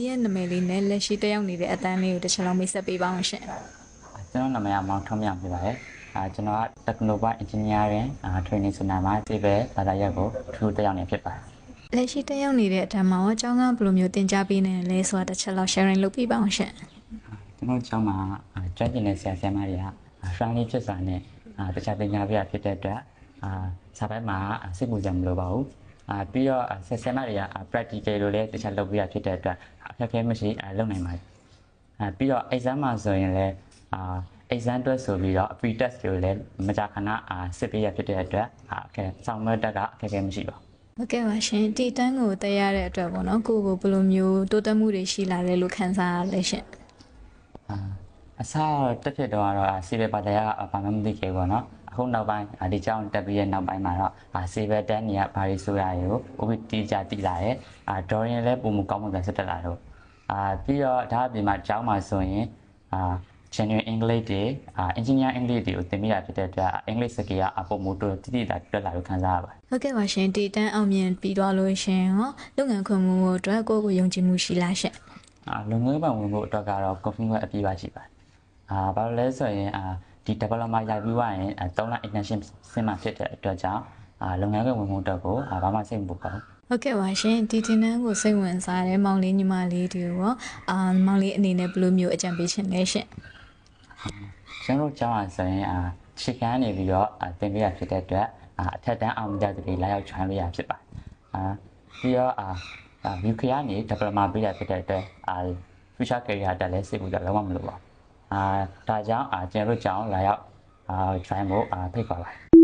ဒီရဲ့နာမည်လေးနဲ့လက်ရှိတက်ရောက်နေတဲ့အတန်းလေးကိုတစ်ချက်လုံးမိတ်ဆက်ပေးပါအောင်ရှင်ကျွန်တော်နာမည်ကမောင်ထွန်းမြောင်ဖြစ်ပါတယ်ကျွန်တော်က Technopark Engineering Training Center မှာသိပဲဘာသာရပ်ကိုထူးတက်ရောက်နေဖြစ်ပါတယ်လက်ရှိတက်ရောက်နေတဲ့အတန်းမှာရောကျောင်းကဘယ်လိုမျိုးသင်ကြားပေးနေလဲဆိုတာတစ်ချက်လောက် sharing လုပ်ပေးပါအောင်ရှင်ကျွန်တော်ကျောင်းမှာကျွမ်းကျင်တဲ့ဆရာဆရာမတွေက friendly ဖြစ်စွာနဲ့တခြားသင်ကြားပေးရဖြစ်တဲ့အတွက်စာပိုင်းမှာစိတ်ပူစရာမလိုပါဘူးပြီးတော့ဆရာဆရာမတွေက practical လို့လည်းတခြားလုပ်ပေးရဖြစ်တဲ့အတွက်အခက်အခဲမရှိလုပ်နိုင်ပါတယ်ပြီးတော့ exam မှာဆိုရင်လည်းexam အတွက်ဆိုပြီးတော့ pre test ကိုလည်းမကြာခဏစစ်ပေးရဖြစ်တဲ့အတွက်ဆောင်းမတက်ကအခက်အခဲမရှိပါဘူးဟုတ်ကဲ့ပါရှင်ဒီတန်းကိုတက်ရတဲ့အတွက်ပေါ့နော်ကိုဘယ်လိုမျိုးတိုးတက်မှုတွေရှိလာလဲလို့ခံစားရလဲရှင်အစားတက်ဖြစ်တော့စီဗယ်ပါတရားကဘာမှမသိခဲ့ဘူးပေါ့နော်အခုနောက်ပိုင်းဒီကြောင်းတက်ပြီးရဲ့နောက်ပိုင်းမှာတော့စီဗယ်တန်းတွေကဘာတွေဆိုရရောဥပဒေကြတည်လာရဲ့ဒေါ်ရင်လည်းပုံမကောင်းမှပြန်ဆက်တက်လာတော့ပြီးတော့ဒါအပြင်မှာကျောင်းမှာဆိုရင်Genuine English တွေEngineer English တွေကိုသင်မိတာဖြစ်တဲ့အတွက် English စကားအပုံမူတိုတိတိတက်လာလို့ခံစားရပါတယ်ဟုတ်ကဲ့ပါရှင်ဒီတန်းအောင်မြင်ပြီးတော့လို့ရှင်ဟောလုပ်ငန်းခွင်မှုအတွက်ကိုယုံကြည်မှုရှိလားရှင်လုပ်ငန်းပိုင်းဝင်ဖို့အတွက်ကတော့ confirm အပြည့်ပါရှိပါတယ်ဘာလို့လဲဆိုရင်ဒီ developer ရပြီးသွားရင်3လ internship ဆင်းမှဖြစ်တဲ့အတွက်ကြောင့်လုပ်ငန်းခွင်ဝင်မှုအတွက်ကိုဘာမှစိတ်မပူပါဘူးဟုတ်ကဲ့ပါရှင်ဒီတင်တန်းကိုစိတ်ဝင်စားတဲ့မောင်လေးညီမလေးတွေရောမောင်လေးအနေနဲ့ဘယ်လိုမျိုးအကြံပေးရှင်လဲရှင်ကျွန်တော်ကျောင်းအောင်ဆိုရင်ရှစ်ကန်းနေပြီးတော့သင်ပေးရဖြစ်တဲ့အတွက်အထက်တန်းအောင်မြင်တဲ့တွေလာရောက် join လို့ရဖြစ်ပါတယ်ပြီးတော့view ခရနေ developer ပေးရဖြစ်တဲ့အတွက်future career တက်လဲစိတ်ကူးတော့လုံးဝမလိုပါဘူးဒါကြောင့်ကျွန်တော်တို့ကျောင်းလာရောက် join ဖို့ဖိတ်ခေါ်ပါတယ်